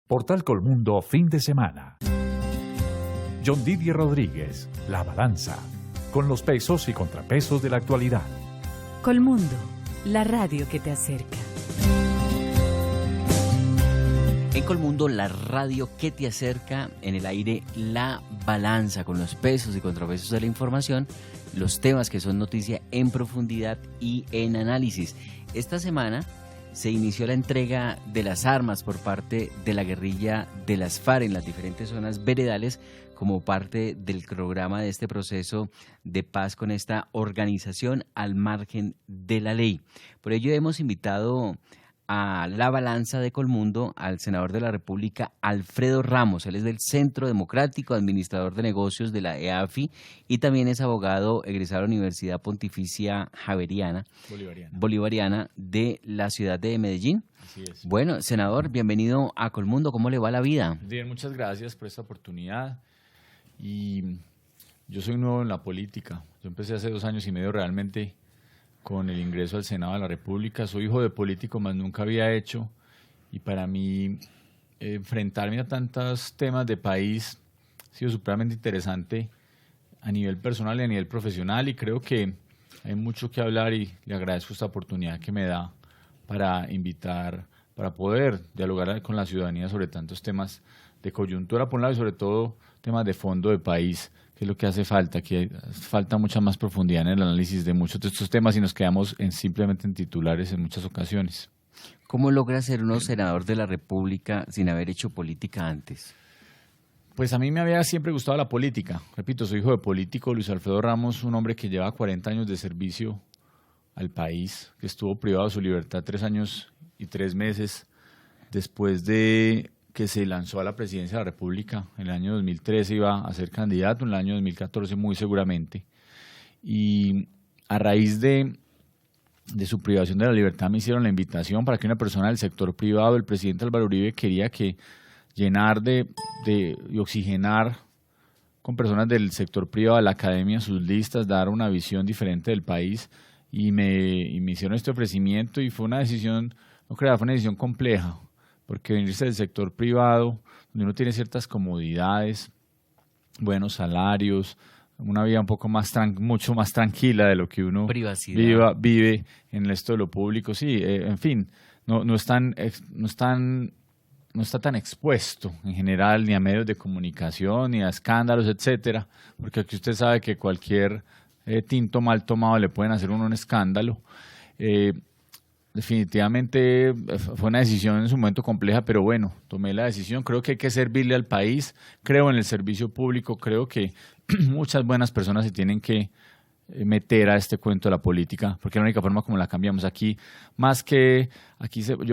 Portal Colmundo, fin de semana. John Didier Rodríguez, La Balanza, con los pesos y contrapesos de la actualidad. Colmundo, la radio que te acerca. En Colmundo, la radio que te acerca, en el aire La Balanza, con los pesos y contrapesos de la información, los temas que son noticia en profundidad y en análisis. Esta semana se inició la entrega de las armas por parte de la guerrilla de las FARC en las diferentes zonas veredales como parte del programa de este proceso de paz con esta organización al margen de la ley. Por ello hemos invitado a La Balanza de Colmundo al senador de la República, Alfredo Ramos. Él es del Centro Democrático, administrador de negocios de la EAFI y también es abogado egresado de la Universidad Pontificia Javeriana Bolivariana de la ciudad de Medellín. Así es. Bueno, senador, bienvenido a Colmundo. ¿Cómo le va la vida? Bien, muchas gracias por esta oportunidad. Y yo soy nuevo en la política. Yo empecé hace 2 años y medio realmente con el ingreso al Senado de la República. Soy hijo de político, más nunca había hecho. Y para mí, enfrentarme a tantos temas de país ha sido supremamente interesante a nivel personal y a nivel profesional. Y creo que hay mucho que hablar y le agradezco esta oportunidad que me da para invitar, para poder dialogar con la ciudadanía sobre tantos temas de coyuntura por un lado y sobre todo temas de fondo de país, que es lo que hace falta, que falta mucha más profundidad en el análisis de muchos de estos temas y nos quedamos simplemente en titulares en muchas ocasiones. ¿Cómo logra ser uno senador de la República sin haber hecho política antes? Pues a mí me había siempre gustado la política. Repito, soy hijo de político. Luis Alfredo Ramos, un hombre que lleva 40 años de servicio al país, que estuvo privado de su libertad 3 años y 3 meses después de que se lanzó a la presidencia de la República. En el año 2013 iba a ser candidato, en el año 2014 muy seguramente. Y a raíz de su privación de la libertad me hicieron la invitación para que una persona del sector privado, el presidente Álvaro Uribe, quería que llenar y oxigenar con personas del sector privado de la academia sus listas, dar una visión diferente del país y me hicieron este ofrecimiento y fue una decisión, no creo, fue una decisión compleja, porque venirse del sector privado, donde uno tiene ciertas comodidades, buenos salarios, una vida un poco más mucho más tranquila de lo que uno vive en esto de lo público. Sí, en fin, no está tan expuesto en general ni a medios de comunicación, ni a escándalos, etcétera, porque aquí usted sabe que cualquier tinto mal tomado le pueden hacer uno un escándalo. Definitivamente fue una decisión en su momento compleja, pero bueno, tomé la decisión. Creo que hay que servirle al país, creo en el servicio público, creo que muchas buenas personas se tienen que meter a este cuento de la política, porque es la única forma como la cambiamos. Yo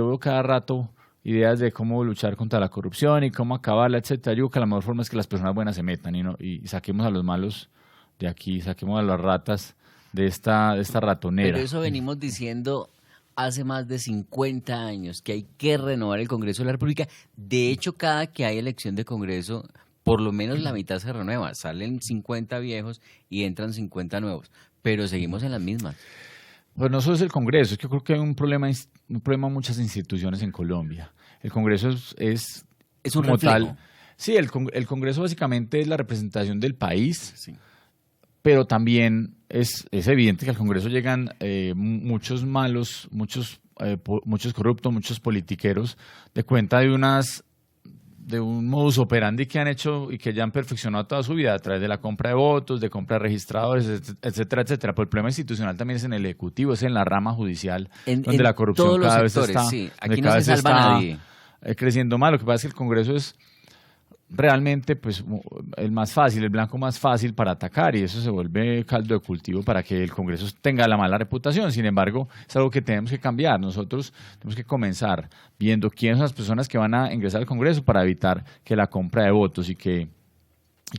veo cada rato ideas de cómo luchar contra la corrupción y cómo acabarla, etcétera. Yo creo que la mejor forma es que las personas buenas se metan y saquemos a los malos de aquí, saquemos a las ratas de esta ratonera. Pero eso venimos diciendo hace más de 50 años, que hay que renovar el Congreso de la República. De hecho, cada que hay elección de Congreso, por lo menos la mitad se renueva. Salen 50 viejos y entran 50 nuevos, pero seguimos en las mismas. Pues no solo es el Congreso, es que yo creo que hay un problema en muchas instituciones en Colombia. El Congreso es un como reflejo. tal. Sí, el Congreso básicamente es la representación del país, Sí. pero también es evidente que al Congreso llegan muchos malos, muchos corruptos, muchos politiqueros, de cuenta de un modus operandi que han hecho y que ya han perfeccionado toda su vida a través de la compra de votos, de compra de registradores, etcétera, etcétera. Pero el problema institucional también es en el Ejecutivo, es en la rama judicial, donde la corrupción cada vez está, sí. Aquí no se salva nadie. Creciendo más. Lo que pasa es que el Congreso es realmente pues el más fácil, el blanco más fácil para atacar, y eso se vuelve caldo de cultivo para que el Congreso tenga la mala reputación. Sin embargo, es algo que tenemos que cambiar. Nosotros tenemos que comenzar viendo quiénes son las personas que van a ingresar al Congreso para evitar que la compra de votos y que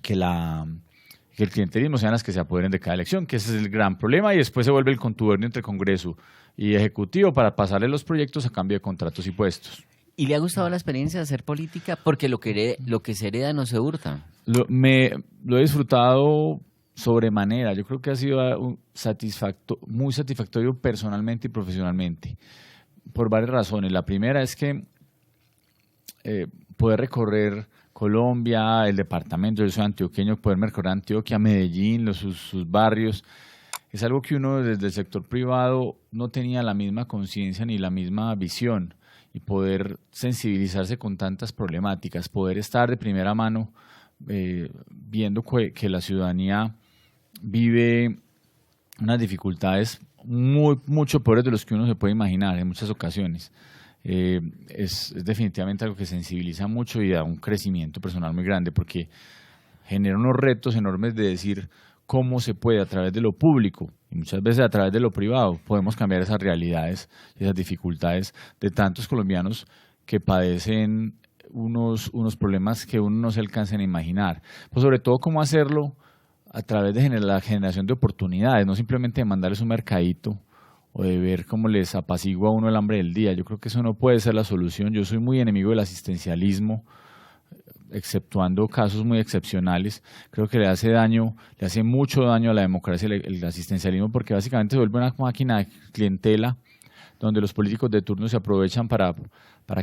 el clientelismo sean las que se apoderen de cada elección, que ese es el gran problema, y después se vuelve el contubernio entre Congreso y Ejecutivo para pasarle los proyectos a cambio de contratos y puestos. ¿Y le ha gustado la experiencia de hacer política? Porque lo que se hereda no se hurta. Lo he disfrutado sobremanera. Yo creo que ha sido muy satisfactorio personalmente y profesionalmente, por varias razones. La primera es que poder recorrer Colombia, el departamento, yo soy antioqueño, poder recorrer Antioquia, Medellín, sus barrios, es algo que uno desde el sector privado no tenía la misma conciencia ni la misma visión, y poder sensibilizarse con tantas problemáticas, poder estar de primera mano viendo que la ciudadanía vive unas dificultades mucho peores de los que uno se puede imaginar en muchas ocasiones. Es definitivamente algo que sensibiliza mucho y da un crecimiento personal muy grande, porque genera unos retos enormes de decir cómo se puede a través de lo público y muchas veces a través de lo privado podemos cambiar esas realidades, esas dificultades de tantos colombianos que padecen unos problemas que uno no se alcanza a imaginar. Pues sobre todo cómo hacerlo a través de la generación de oportunidades, no simplemente de mandarles un mercadito o de ver cómo les apacigua a uno el hambre del día. Yo creo que eso no puede ser la solución. Yo soy muy enemigo del asistencialismo, exceptuando casos muy excepcionales. Creo que le hace mucho daño a la democracia el asistencialismo, porque básicamente se vuelve una máquina de clientela donde los políticos de turno se aprovechan para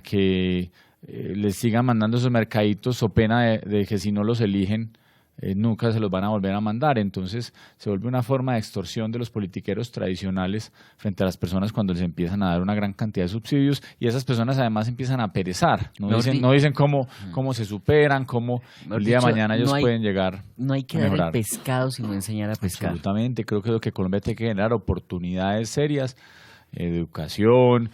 que les sigan mandando esos mercaditos, o pena de que si no los eligen nunca se los van a volver a mandar. Entonces se vuelve una forma de extorsión de los politiqueros tradicionales frente a las personas cuando les empiezan a dar una gran cantidad de subsidios, y esas personas además empiezan a perezar, no dicen cómo se superan, cómo el día de mañana ellos pueden llegar. No hay que dar el pescado sino enseñar a pescar. Absolutamente, creo que lo que Colombia tiene que generar oportunidades serias, educación,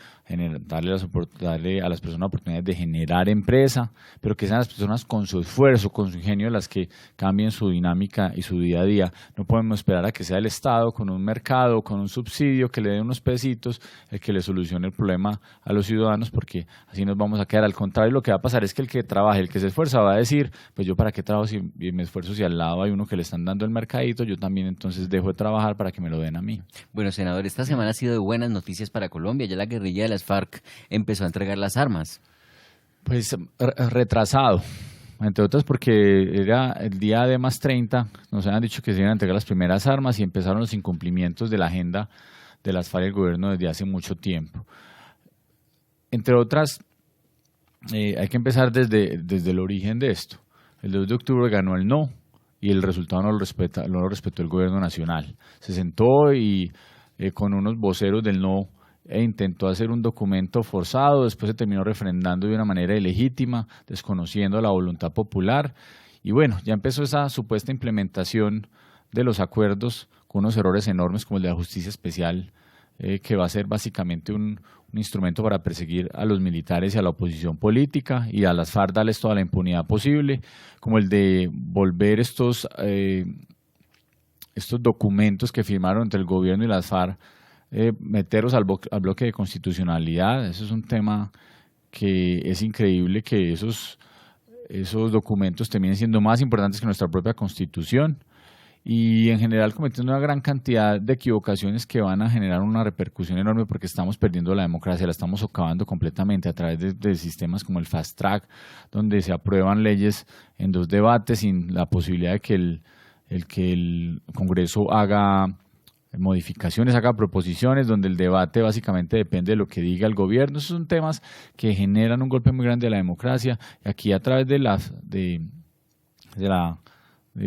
darle a las personas oportunidades de generar empresa, pero que sean las personas con su esfuerzo, con su ingenio, las que cambien su dinámica y su día a día. No podemos esperar a que sea el Estado con un mercado, con un subsidio, que le dé unos pesitos, el que le solucione el problema a los ciudadanos, porque así nos vamos a quedar. Al contrario, lo que va a pasar es que el que trabaje, el que se esfuerza, va a decir, pues yo para qué trabajo si me esfuerzo, si al lado hay uno que le están dando el mercadito, yo también entonces dejo de trabajar para que me lo den a mí. Bueno, senador, esta semana ha sido de buenas noticias para Colombia. Ya la guerrilla de las FARC empezó a entregar las armas. Pues retrasado, entre otras porque era el día de +30, nos habían dicho que se iban a entregar las primeras armas y empezaron los incumplimientos de la agenda de las FARC y el gobierno desde hace mucho tiempo. Entre otras, hay que empezar desde el origen de esto. El 2 de octubre ganó el no y el resultado no lo respetó el gobierno nacional. Se sentó y con unos voceros del no intentó hacer un documento forzado, después se terminó refrendando de una manera ilegítima, desconociendo la voluntad popular, y bueno, ya empezó esa supuesta implementación de los acuerdos con unos errores enormes como el de la justicia especial, que va a ser básicamente un instrumento para perseguir a los militares y a la oposición política, y a las FARC darles toda la impunidad posible, como el de volver estos documentos que firmaron entre el gobierno y las FARC, meterlos al bloque de constitucionalidad. Eso es un tema que es increíble, que esos documentos terminen siendo más importantes que nuestra propia Constitución, y en general cometiendo una gran cantidad de equivocaciones que van a generar una repercusión enorme, porque estamos perdiendo la democracia, la estamos socavando completamente a través de sistemas como el Fast Track, donde se aprueban leyes en 2 debates sin la posibilidad de que el Congreso haga modificaciones, haga proposiciones, donde el debate básicamente depende de lo que diga el gobierno. Esos son temas que generan un golpe muy grande a la democracia. Aquí, a través del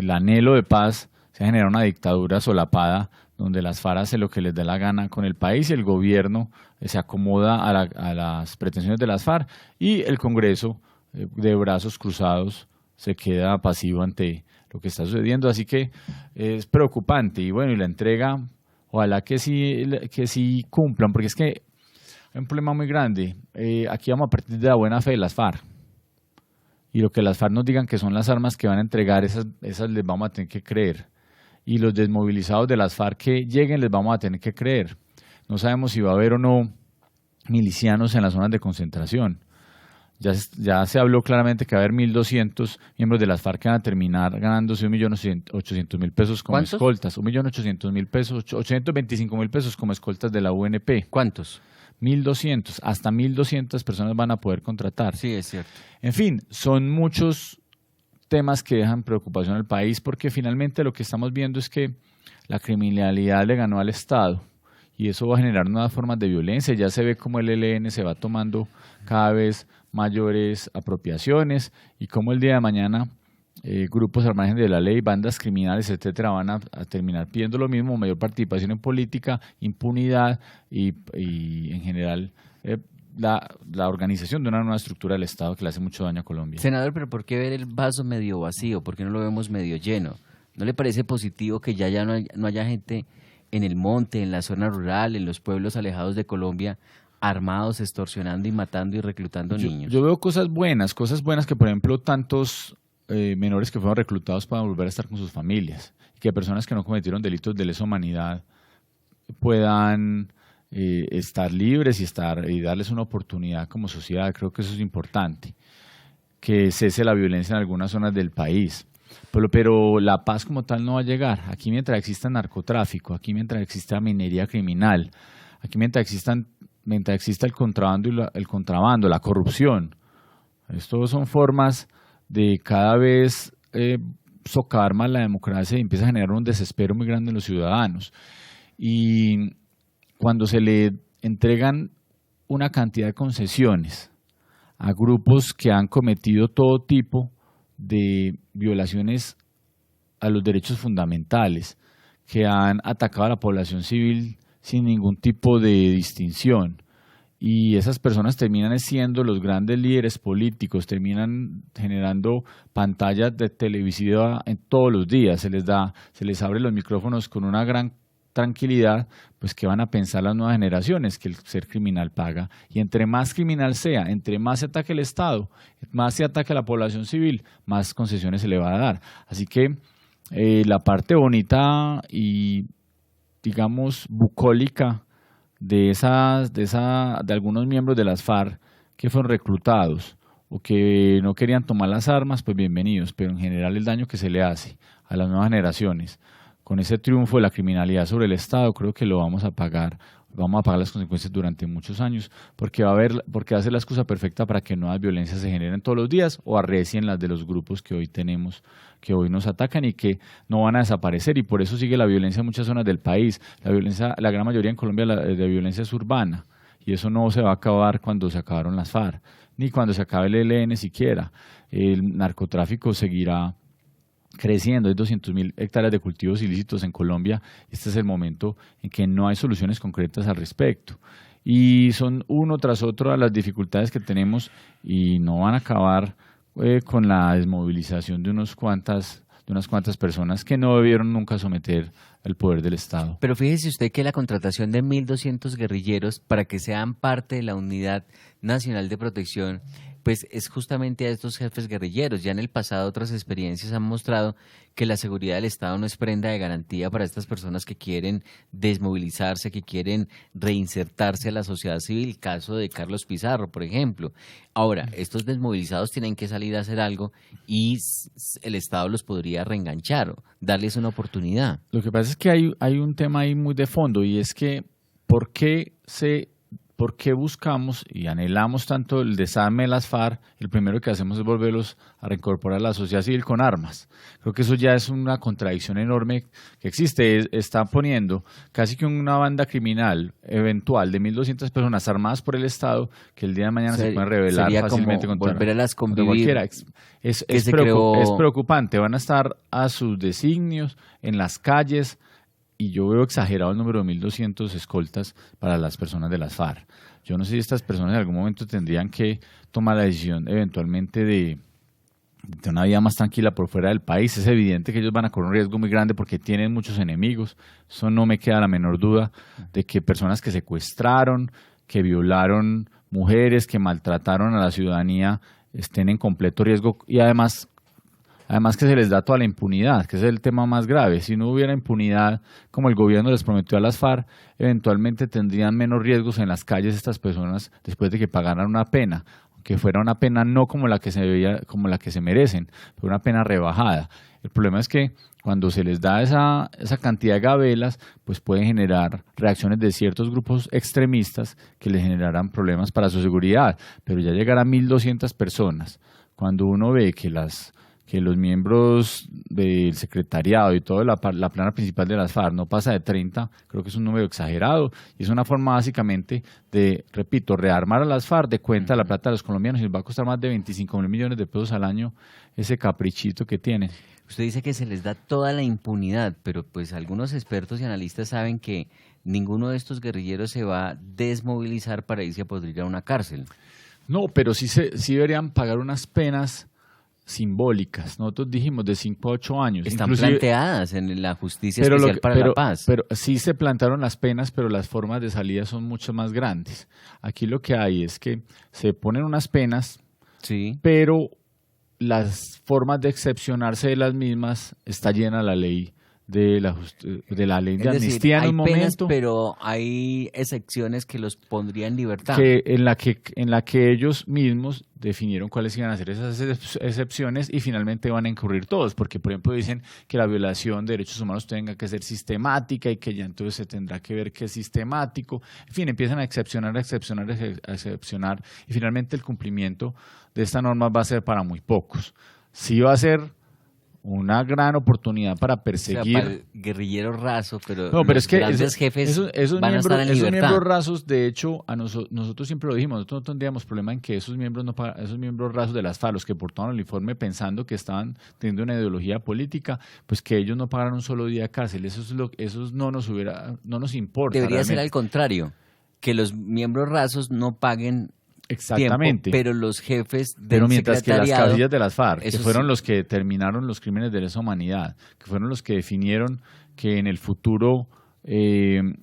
anhelo de paz, se genera una dictadura solapada, donde las FARC hacen lo que les dé la gana con el país y el gobierno se acomoda a las pretensiones de las FARC, y el Congreso, de brazos cruzados, se queda pasivo ante lo que está sucediendo. Así que es preocupante, y bueno, y la entrega, ojalá que sí cumplan, porque es que hay un problema muy grande. Aquí vamos a partir de la buena fe de las FARC, y lo que las FARC nos digan que son las armas que van a entregar, esas les vamos a tener que creer, y los desmovilizados de las FARC que lleguen les vamos a tener que creer. No sabemos si va a haber o no milicianos en las zonas de concentración. Ya se habló claramente que va a haber 1.200 miembros de las FARC que van a terminar ganándose 1.800.000 pesos como ¿Cuántos? escoltas. 1.800.000 pesos, 825.000 pesos como escoltas de la UNP. ¿Cuántos? 1.200, hasta 1.200 personas van a poder contratar. Sí, es cierto. En fin, son muchos temas que dejan preocupación al país, porque finalmente lo que estamos viendo es que la criminalidad le ganó al Estado, y eso va a generar nuevas formas de violencia. Ya se ve como el ELN se va tomando cada vez mayores apropiaciones y cómo el día de mañana grupos al margen de la ley, bandas criminales, etcétera, van a terminar pidiendo lo mismo, mayor participación en política, impunidad y en general la organización de una nueva estructura del Estado que le hace mucho daño a Colombia. Senador, pero ¿por qué ver el vaso medio vacío? ¿Por qué no lo vemos medio lleno? ¿No le parece positivo que ya no haya gente en el monte, en la zona rural, en los pueblos alejados de Colombia, armados, extorsionando y matando y reclutando niños? Yo veo cosas buenas que, por ejemplo, tantos menores que fueron reclutados para volver a estar con sus familias, que personas que no cometieron delitos de lesa humanidad puedan estar libres y darles una oportunidad como sociedad. Creo que eso es importante, que cese la violencia en algunas zonas del país. Pero la paz como tal no va a llegar. Aquí mientras exista narcotráfico, aquí mientras exista minería criminal, aquí mientras exista el contrabando, la corrupción, esto son formas de cada vez socavar más la democracia y empieza a generar un desespero muy grande en los ciudadanos. Y cuando se le entregan una cantidad de concesiones a grupos que han cometido todo tipo de violaciones a los derechos fundamentales, que han atacado a la población civil sin ningún tipo de distinción, y esas personas terminan siendo los grandes líderes políticos, terminan generando pantallas de televisiva en todos los días, se les abre los micrófonos con una gran tranquilidad, pues que van a pensar las nuevas generaciones, que el ser criminal paga, y entre más criminal sea, entre más se ataque el Estado, más se ataque a la población civil, más concesiones se le va a dar. Así que la parte bonita y digamos bucólica de algunos miembros de las FARC que fueron reclutados o que no querían tomar las armas, pues bienvenidos, pero en general el daño que se le hace a las nuevas generaciones con ese triunfo de la criminalidad sobre el Estado, creo que lo vamos a pagar las consecuencias durante muchos años, porque va a ser la excusa perfecta para que nuevas violencias se generen todos los días o arrecien las de los grupos que hoy tenemos, que hoy nos atacan y que no van a desaparecer, y por eso sigue la violencia en muchas zonas del país. La gran mayoría en Colombia de violencia es urbana, y eso no se va a acabar cuando se acabaron las FARC, ni cuando se acabe el ELN siquiera. El narcotráfico seguirá creciendo, hay 200.000 hectáreas de cultivos ilícitos en Colombia. Este es el momento en que no hay soluciones concretas al respecto. Y son uno tras otro las dificultades que tenemos y no van a acabar con la desmovilización de unas cuantas personas que no debieron nunca someter el poder del Estado. Pero fíjese usted que la contratación de 1.200 guerrilleros para que sean parte de la Unidad Nacional de Protección, pues es justamente a estos jefes guerrilleros. Ya en el pasado otras experiencias han mostrado que la seguridad del Estado no es prenda de garantía para estas personas que quieren desmovilizarse, que quieren reinsertarse a la sociedad civil. Caso de Carlos Pizarro, por ejemplo. Ahora, estos desmovilizados tienen que salir a hacer algo y el Estado los podría reenganchar o darles una oportunidad. Lo que pasa es que hay un tema ahí muy de fondo, y es que ¿por qué buscamos y anhelamos tanto el desarme de las FARC? El primero que hacemos es volverlos a reincorporar a la sociedad civil con armas. Creo que eso ya es una contradicción enorme que existe. Está poniendo casi que una banda criminal eventual de 1.200 personas armadas por el Estado que el día de mañana se pueden rebelar fácilmente contra volver a las convivir. Es preocupante. Van a estar a sus designios en las calles. Y yo veo exagerado el número de 1.200 escoltas para las personas de las FARC. Yo no sé si estas personas en algún momento tendrían que tomar la decisión eventualmente de una vida más tranquila por fuera del país. Es evidente que ellos van a correr un riesgo muy grande porque tienen muchos enemigos. Eso no me queda la menor duda de que personas que secuestraron, que violaron mujeres, que maltrataron a la ciudadanía estén en completo riesgo, y además que se les da toda la impunidad, que ese es el tema más grave. Si no hubiera impunidad, como el gobierno les prometió a las FARC, eventualmente tendrían menos riesgos en las calles estas personas después de que pagaran una pena, que fuera una pena no como la que se merecen, pero una pena rebajada. El problema es que cuando se les da esa cantidad de gabelas, pues pueden generar reacciones de ciertos grupos extremistas que les generarán problemas para su seguridad. Pero ya llegar a 1.200 personas, cuando uno ve que que los miembros del secretariado y toda la plana principal de las FARC no pasa de 30, creo que es un número exagerado y es una forma básicamente de, repito, rearmar a las FARC de cuenta de la plata de los colombianos y les va a costar más de 25.000 millones de pesos al año ese caprichito que tienen. Usted dice que se les da toda la impunidad, pero pues algunos expertos y analistas saben que ninguno de estos guerrilleros se va a desmovilizar para irse a podrir a una cárcel. No, pero sí deberían pagar unas penas simbólicas. Nosotros dijimos de 5 a 8 años. Están planteadas en la Justicia Especial para la Paz. Pero sí se plantearon las penas, pero las formas de salida son mucho más grandes. Aquí lo que hay es que se ponen unas penas, sí, pero las formas de excepcionarse de las mismas está llena la ley de la ley de amnistía en un momento, penas, pero hay excepciones que los pondría en libertad. En la que ellos mismos definieron cuáles iban a ser esas excepciones y finalmente van a incurrir todos, porque por ejemplo dicen que la violación de derechos humanos tenga que ser sistemática y que ya entonces se tendrá que ver que es sistemático. En fin, empiezan a excepcionar y finalmente el cumplimiento de esta norma va a ser para muy pocos. Sí va a ser una gran oportunidad para perseguir. O sea, para el guerrillero raso, pero es que grandes jefes esos van a estar en libertad. Esos miembros rasos, de hecho, nosotros siempre lo dijimos, nosotros no tendríamos problema en que esos miembros rasos de las FARC, los que portaban el uniforme pensando que estaban teniendo una ideología política, pues que ellos no pagaran un solo día de cárcel. Eso no nos importa. Debería realmente ser al contrario, que los miembros rasos no paguen exactamente, tiempo, pero los jefes del pero mientras que las casillas de las FARC, que fueron los que determinaron los crímenes de lesa humanidad, que fueron los que definieron que en el futuro de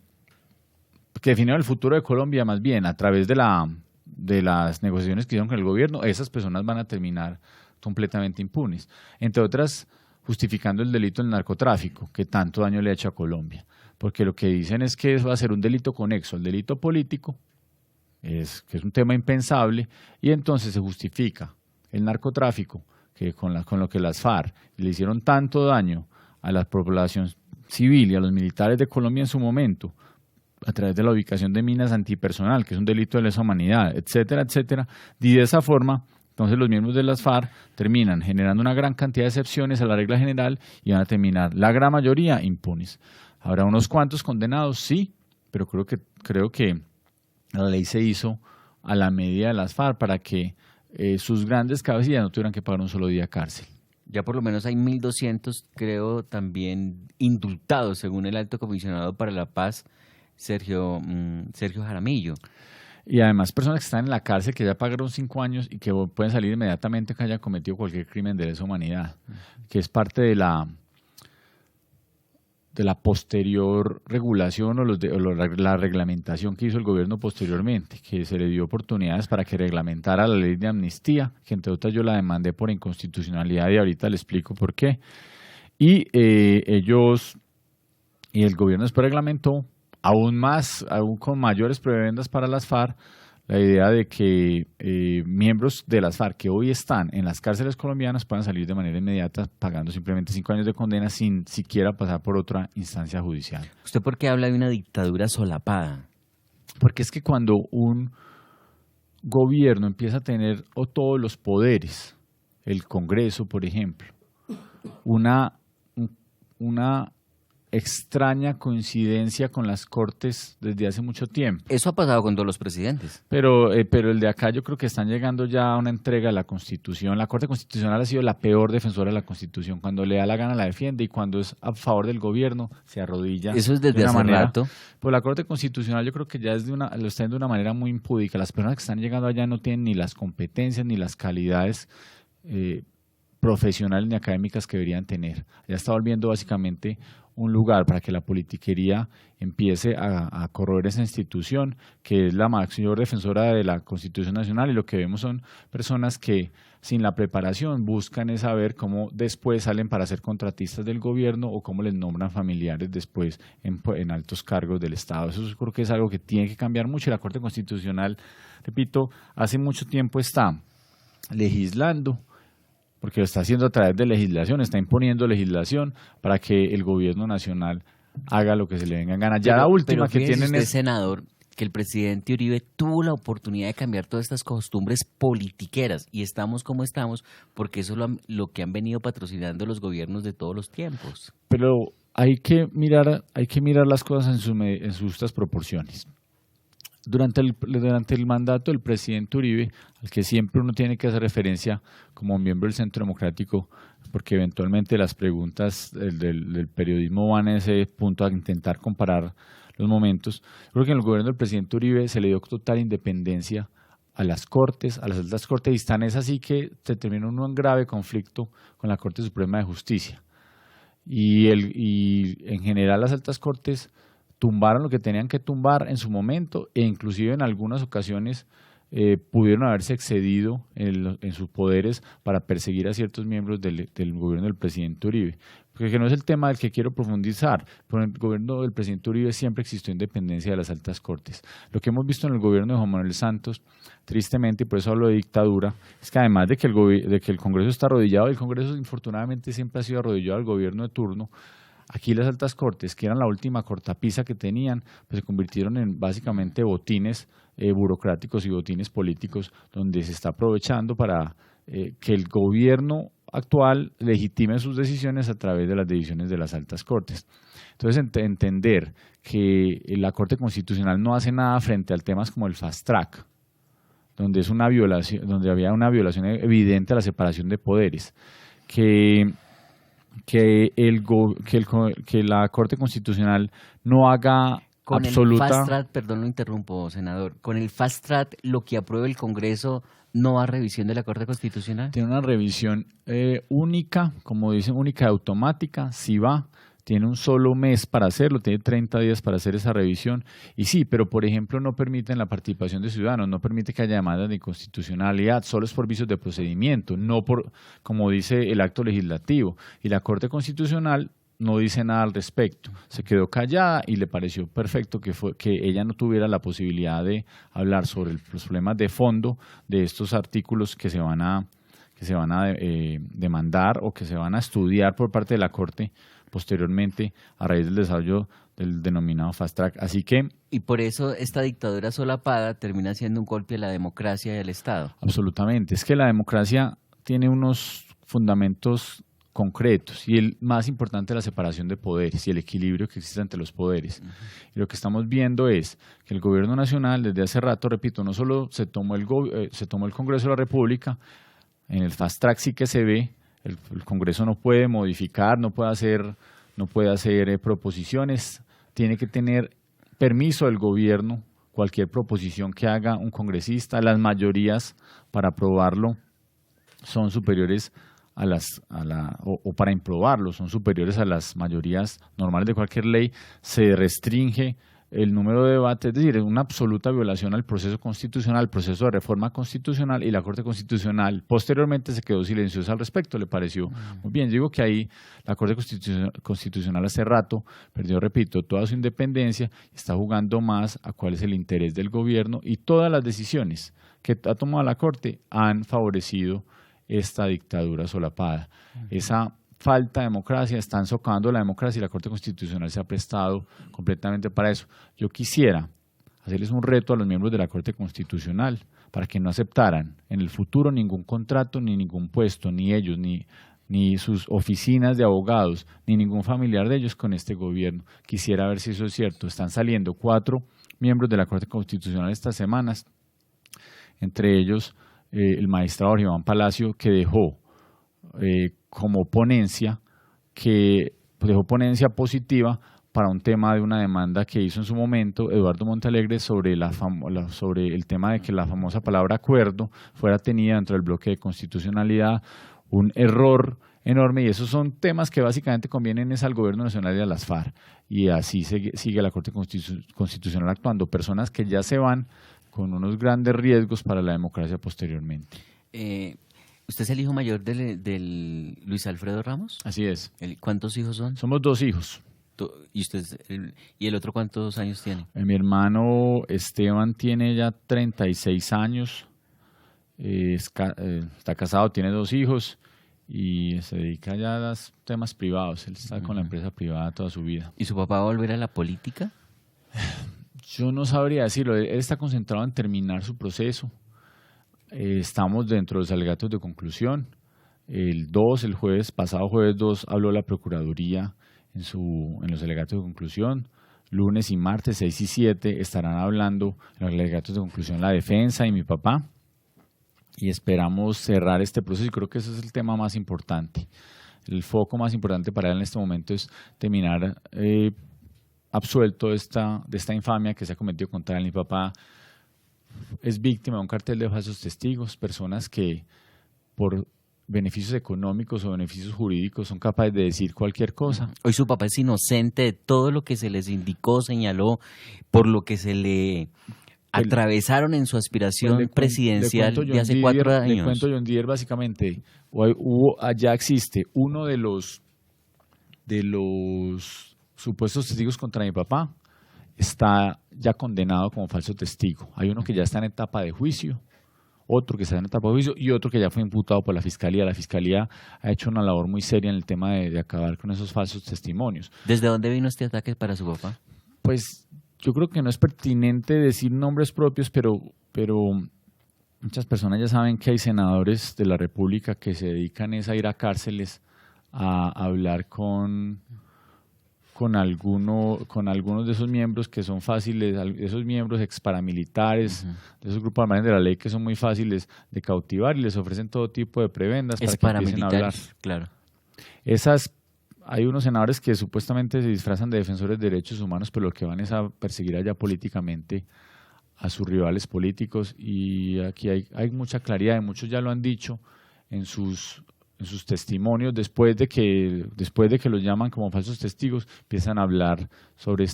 Colombia más bien a través de las negociaciones que hicieron con el gobierno, esas personas van a terminar completamente impunes, entre otras justificando el delito del narcotráfico que tanto daño le ha hecho a Colombia, porque lo que dicen es que eso va a ser un delito conexo al delito político, que es un tema impensable, y entonces se justifica el narcotráfico, que con lo que las FARC le hicieron tanto daño a la población civil y a los militares de Colombia en su momento, a través de la ubicación de minas antipersonal, que es un delito de lesa humanidad, etcétera, etcétera, y de esa forma, entonces los miembros de las FARC terminan generando una gran cantidad de excepciones a la regla general y van a terminar, la gran mayoría, impunes. Habrá unos cuantos condenados, sí, pero creo que la ley se hizo a la medida de las FARC para que sus grandes cabecillas no tuvieran que pagar un solo día de cárcel. Ya por lo menos hay 1.200, creo, también indultados, según el Alto Comisionado para la Paz, Sergio Jaramillo. Y además personas que están en la cárcel, que ya pagaron 5 años y que pueden salir inmediatamente que haya cometido cualquier crimen de lesa humanidad, que es parte de la posterior regulación la reglamentación que hizo el gobierno posteriormente, que se le dio oportunidades para que reglamentara la ley de amnistía, que entre otras yo la demandé por inconstitucionalidad y ahorita le explico por qué. Y el gobierno después reglamentó aún con mayores prebendas para las FARC, la idea de que miembros de las FARC que hoy están en las cárceles colombianas puedan salir de manera inmediata pagando simplemente 5 años de condena sin siquiera pasar por otra instancia judicial. ¿Usted por qué habla de una dictadura solapada? Porque es que cuando un gobierno empieza a tener todos los poderes, el Congreso, por ejemplo, una extraña coincidencia con las Cortes desde hace mucho tiempo. Eso ha pasado con todos los presidentes. Pero el de acá yo creo que están llegando ya a una entrega a la Constitución. La Corte Constitucional ha sido la peor defensora de la Constitución. Cuando le da la gana la defiende y cuando es a favor del gobierno se arrodilla. Eso es desde hace rato. Pues la Corte Constitucional yo creo que ya lo está haciendo de una manera muy impúdica. Las personas que están llegando allá no tienen ni las competencias ni las calidades profesionales ni académicas que deberían tener. Ya está volviendo básicamente un lugar para que la politiquería empiece a corroer esa institución que es la mayor defensora de la Constitución Nacional, y lo que vemos son personas que sin la preparación buscan es saber cómo después salen para ser contratistas del gobierno o cómo les nombran familiares después en altos cargos del Estado. Eso creo que es algo que tiene que cambiar mucho, y la Corte Constitucional, repito, hace mucho tiempo está legislando, porque lo está haciendo a través de legislación, está imponiendo legislación para que el gobierno nacional haga lo que se le venga en gana. Ya la última que tienen es, senador, que el presidente Uribe tuvo la oportunidad de cambiar todas estas costumbres politiqueras y estamos como estamos porque eso es lo que han venido patrocinando los gobiernos de todos los tiempos. Pero hay que mirar las cosas en sus justas proporciones. Durante el mandato del presidente Uribe, al que siempre uno tiene que hacer referencia como miembro del Centro Democrático, porque eventualmente las preguntas del periodismo van a ese punto a intentar comparar los momentos. Creo que en el gobierno del presidente Uribe se le dio total independencia a las Cortes, a las altas Cortes, y tan es así que se terminó en un grave conflicto con la Corte Suprema de Justicia. Y en general las altas Cortes tumbaron lo que tenían que tumbar en su momento e inclusive en algunas ocasiones pudieron haberse excedido en sus poderes para perseguir a ciertos miembros del gobierno del presidente Uribe. Porque no es el tema del que quiero profundizar, pero en el gobierno del presidente Uribe siempre existió independencia de las altas Cortes. Lo que hemos visto en el gobierno de Juan Manuel Santos, tristemente, y por eso hablo de dictadura, es que además de que el Congreso está arrodillado, el Congreso infortunadamente siempre ha sido arrodillado al gobierno de turno. Aquí las altas Cortes, que eran la última cortapisa que tenían, pues se convirtieron en básicamente botines burocráticos y botines políticos donde se está aprovechando para que el gobierno actual legitime sus decisiones a través de las decisiones de las altas Cortes. Entonces, entender que la Corte Constitucional no hace nada frente a temas como el fast track, donde había una violación evidente a la separación de poderes, que la Corte Constitucional no haga con absoluta... el fast track, perdón, lo interrumpo, senador, con el fast track lo que apruebe el Congreso no va a revisión de la Corte Constitucional. Tiene una revisión única, como dicen, única y automática, sí va. Tiene un solo mes para hacerlo, tiene 30 días para hacer esa revisión. Y sí, pero por ejemplo no permiten la participación de ciudadanos, no permite que haya demandas de inconstitucionalidad, solo es por vicios de procedimiento, no por, como dice el acto legislativo. Y la Corte Constitucional no dice nada al respecto, se quedó callada y le pareció perfecto que ella no tuviera la posibilidad de hablar sobre los problemas de fondo de estos artículos que se van a demandar o que se van a estudiar por parte de la Corte posteriormente a raíz del desarrollo del denominado fast track. Así que... Y por eso esta dictadura solapada termina siendo un golpe a la democracia y al Estado. Absolutamente. Es que la democracia tiene unos fundamentos concretos y el más importante es la separación de poderes y el equilibrio que existe entre los poderes. Y lo que estamos viendo es que el gobierno nacional desde hace rato, repito, no solo se tomó el Congreso de la República, en el fast track sí que se ve. El Congreso no puede modificar, no puede hacer proposiciones, tiene que tener permiso del gobierno, cualquier proposición que haga un congresista. Las mayorías para aprobarlo son superiores o para improbarlo son superiores a las mayorías normales de cualquier ley. Se restringe el número de debates, es decir, es una absoluta violación al proceso constitucional, al proceso de reforma constitucional, y la Corte Constitucional posteriormente se quedó silenciosa al respecto, le pareció muy bien. Yo digo que ahí la Corte Constitucional hace rato perdió, repito, toda su independencia, está jugando más a cuál es el interés del gobierno, y todas las decisiones que ha tomado la Corte han favorecido esta dictadura solapada. Esa falta de democracia, están socavando la democracia y la Corte Constitucional se ha prestado completamente para eso. Yo quisiera hacerles un reto a los miembros de la Corte Constitucional para que no aceptaran en el futuro ningún contrato, ni ningún puesto, ni ellos, ni sus oficinas de abogados, ni ningún familiar de ellos con este gobierno. Quisiera ver si eso es cierto. Están saliendo 4 miembros de la Corte Constitucional estas semanas, entre ellos el magistrado Jorge Iván Palacio, que dejó como ponencia, que dejó ponencia positiva para un tema de una demanda que hizo en su momento Eduardo Montalegre sobre el tema de que la famosa palabra acuerdo fuera tenida dentro del bloque de constitucionalidad, un error enorme, y esos son temas que básicamente convienen es al gobierno nacional y a las FARC, y así sigue la Corte Constitucional actuando, personas que ya se van con unos grandes riesgos para la democracia posteriormente. ¿Usted es el hijo mayor del Luis Alfredo Ramos? Así es. ¿Cuántos hijos son? Somos 2 hijos. ¿Y el otro cuántos años tiene? Mi hermano Esteban tiene ya 36 años, está casado, tiene 2 hijos y se dedica ya a los temas privados. Él está con la empresa privada toda su vida. ¿Y su papá va a volver a la política? Yo no sabría decirlo, él está concentrado en terminar su proceso. Estamos dentro de los alegatos de conclusión. El pasado jueves 2, habló la Procuraduría en los alegatos de conclusión. Lunes y martes 6 y 7 estarán hablando en los alegatos de conclusión la defensa y mi papá. Y esperamos cerrar este proceso y creo que ese es el tema más importante. El foco más importante para él en este momento es terminar absuelto de esta infamia que se ha cometido contra él. Mi papá es víctima de un cartel de falsos testigos, personas que por beneficios económicos o beneficios jurídicos son capaces de decir cualquier cosa. Hoy su papá es inocente de todo lo que se les indicó, señaló, por lo que se le atravesaron en su aspiración presidencial de hace 4 años. Le cuento, John Dier, básicamente, allá existe uno de los supuestos testigos contra mi papá, está ya condenado como falso testigo. Hay uno que ya está en etapa de juicio, otro que está en etapa de juicio y otro que ya fue imputado por la Fiscalía. La Fiscalía ha hecho una labor muy seria en el tema de acabar con esos falsos testimonios. ¿Desde dónde vino este ataque para su papá? Pues yo creo que no es pertinente decir nombres propios, pero muchas personas ya saben que hay senadores de la República que se dedican a ir a cárceles a hablar con algunos de esos miembros que son fáciles, esos miembros exparamilitares, de esos grupos armados de la ley que son muy fáciles de cautivar y les ofrecen todo tipo de prebendas para que empiecen a hablar. Claro. Hay unos senadores que supuestamente se disfrazan de defensores de derechos humanos, pero lo que van es a perseguir allá políticamente a sus rivales políticos y aquí hay mucha claridad y muchos ya lo han dicho en sus testimonios, después de que los llaman como falsos testigos, empiezan a hablar sobre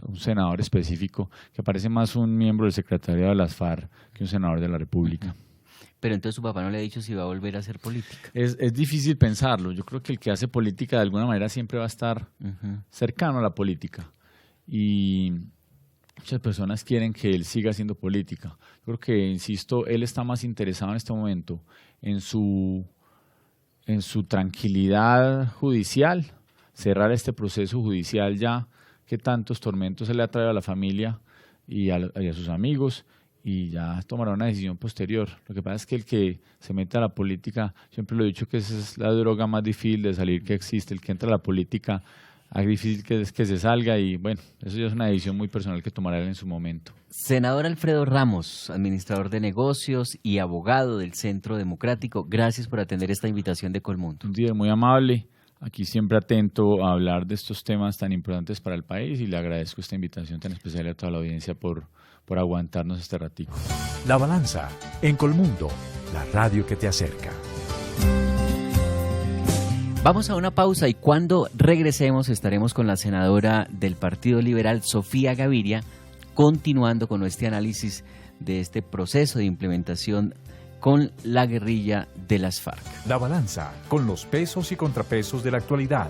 un senador específico que parece más un miembro del secretariado de las FARC que un senador de la República. Pero entonces su papá no le ha dicho si va a volver a hacer política. Es difícil pensarlo. Yo creo que el que hace política de alguna manera siempre va a estar cercano a la política y muchas personas quieren que él siga haciendo política. Yo creo que, insisto, él está más interesado en este momento en su tranquilidad judicial, cerrar este proceso judicial ya que tantos tormentos se le ha traído a la familia y a sus amigos y ya tomará una decisión posterior. Lo que pasa es que el que se mete a la política, siempre lo he dicho que esa es la droga más difícil de salir que existe, el que entra a la política, es difícil que se salga y bueno, eso ya es una decisión muy personal que tomará él en su momento. Senador Alfredo Ramos, administrador de negocios y abogado del Centro Democrático, gracias por atender esta invitación de Colmundo. Un día muy amable, aquí siempre atento a hablar de estos temas tan importantes para el país y le agradezco esta invitación tan especial a toda la audiencia por aguantarnos este ratico. La Balanza, en Colmundo, la radio que te acerca. Vamos a una pausa y cuando regresemos estaremos con la senadora del Partido Liberal, Sofía Gaviria, continuando con este análisis de este proceso de implementación con la guerrilla de las FARC. La Balanza, con los pesos y contrapesos de la actualidad.